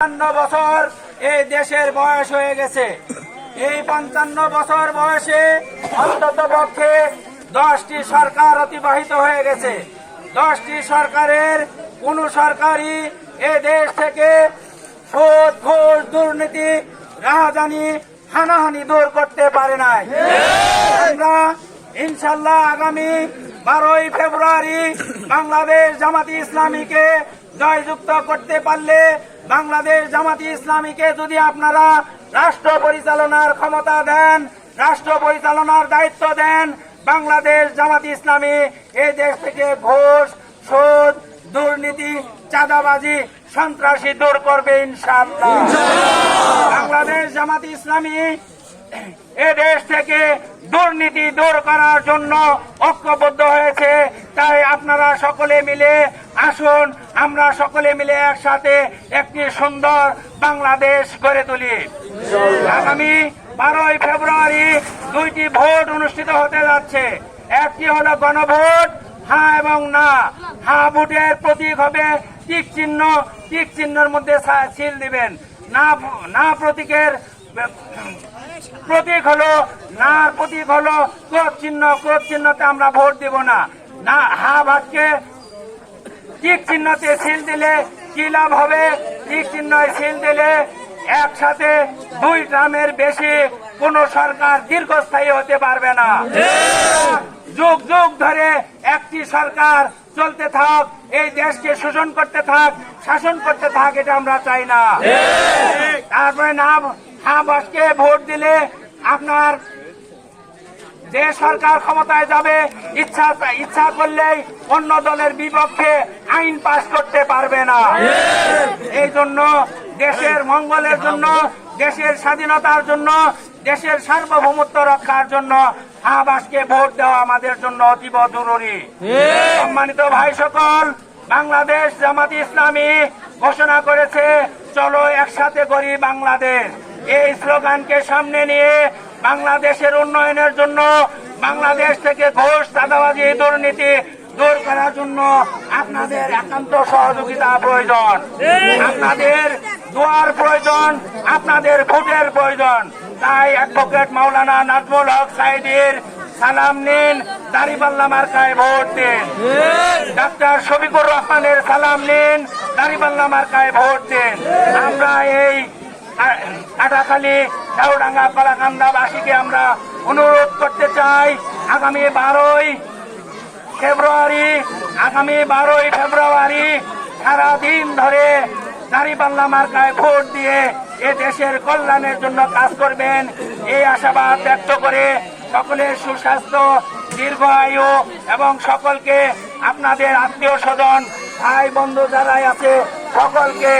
বছর এই দেশের বয়স হয়ে গেছে। এই 55 বছর বয়সে অন্তত পক্ষে 10টি সরকার অতিবাহিত হয়ে গেছে। 10টি সরকারের কোন সরকারই এ দেশ থেকে সুদ ঘুষ দুর্নীতি রাহাজানি হানাহানি দূর করতে পারে নাই। আমরা ইনশাল্লাহ আগামী 12ই ফেব্রুয়ারি বাংলাদেশ জামাতি ইসলামীকে জয়যুক্ত করতে পারলে, বাংলাদেশ জামাতি ইসলামীকে যদি আপনারা রাষ্ট্র পরিচালনার ক্ষমতা দেন, রাষ্ট্র পরিচালনার দায়িত্ব দেন, বাংলাদেশ জামাতি ইসলামী এই দেশ থেকে ঘুষ সুদ দুর্নীতি চাঁদাবাজি সন্ত্রাসী দূর করবে ইনশাআল্লাহ। বাংলাদেশ জামাতি ইসলামী এ দেশ থেকে দুর্নীতি দূর করার জন্য ঐক্যবদ্ধ হয়েছে। তাই আপনারা সকলে মিলে আসুন, আমরা সকলে মিলে একসাথে একটি সুন্দর বাংলাদেশ গড়ে তুলি। আগামী 12ই ফেব্রুয়ারি 2টি ভোট অনুষ্ঠিত হতে যাচ্ছে। একটি হলো গণভোট, হ্যাঁ এবং না। হ্যাঁ ভোটের প্রতীক হবে টিক চিহ্ন, টিক চিহ্নের মধ্যে সিল দিবেন। না প্রতীকের প্রতীক হলো ক্রোধ চিহ্ন, ক্রোধ চিহ্নতে আমরা ভোট দেব না। হ্যাঁ ভাটকে টিক চিহ্নতে সিল দিলে কি লাভ হবে? টিক চিহ্ন সিল দিলে একসাথে 2 টার্মের বেশি কোন সরকার দীর্ঘস্থায়ী হতে পারবে না। যুগ যুগ ধরে একটি সরকার চলতে থাক, এই দেশকে শোষণ করতে থাক, শাসন করতে থাক, এটা আমরা চাই না। তারপরে হ্যাঁ বাসকে ভোট দিলে আপনার যে সরকার ক্ষমতায় যাবে ইচ্ছা করলেই অন্য দলের বিপক্ষে আইন পাস করতে পারবে না। এই জন্য দেশের মঙ্গলের জন্য, দেশের স্বাধীনতার জন্য, দেশের সার্বভৌমত্ব রক্ষার জন্য আবাসকে ভোট দেওয়া আমাদের জন্য অতীব জরুরি। সম্মানিত ভাই সকল, বাংলাদেশ জামাতি ইসলামী ঘোষণা করেছে চলো একসাথে করি বাংলাদেশ। এই স্লোগানকে সামনে নিয়ে বাংলাদেশের উন্নয়নের জন্য, বাংলাদেশ থেকে ঘুষ চাঁদাবাজি দুর্নীতি দূর করার জন্য আপনাদের একান্ত সহযোগিতা প্রয়োজন, আপনাদের দোয়ার প্রয়োজন, আপনাদের ভোটের প্রয়োজন। তাই অ্যাডভোকেট মাওলানা নাজমুল হক সাঈদীর সালাম নিন, দাঁড়িপাল্লা মার্কায় ভোট দিন। ডাক্তার শফিকুর রহমানের সালাম নিন, দাঁড়িপাল্লা মার্কায় ভোট দিন। আমরা এই কাটাখালী ঢাউডাঙ্গা কলাকান্দাবাসীকে আমরা অনুরোধ করতে চাই, আগামী 12ই ফেব্রুয়ারি সারাদিন ধরে দাঁড়িপাল্লা মার্কায় ভোট দিয়ে এ দেশের কল্যাণের জন্য কাজ করবেন, এই আশাবাদ ব্যক্ত করে সকলের সুস্বাস্থ্য, দীর্ঘ আয়ু এবং সকলকে আপনাদের আত্মীয় স্বজন ভাই বন্ধু যারাই আছে সকলকে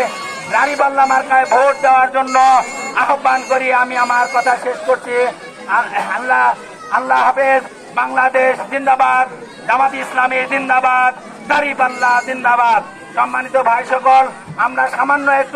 দাঁড়িপাল্লা মার্কায় ভোট দেওয়ার জন্য আহ্বান করি। আমি আমার কথা শেষ করছি। আল্লাহ হাফেজ। বাংলাদেশ জিন্দাবাদ, জামাতি ইসলামী জিন্দাবাদ, দাঁড়িপাল্লা জিন্দাবাদ। সম্মানিত ভাই সকল, আমরা সামান্য একটু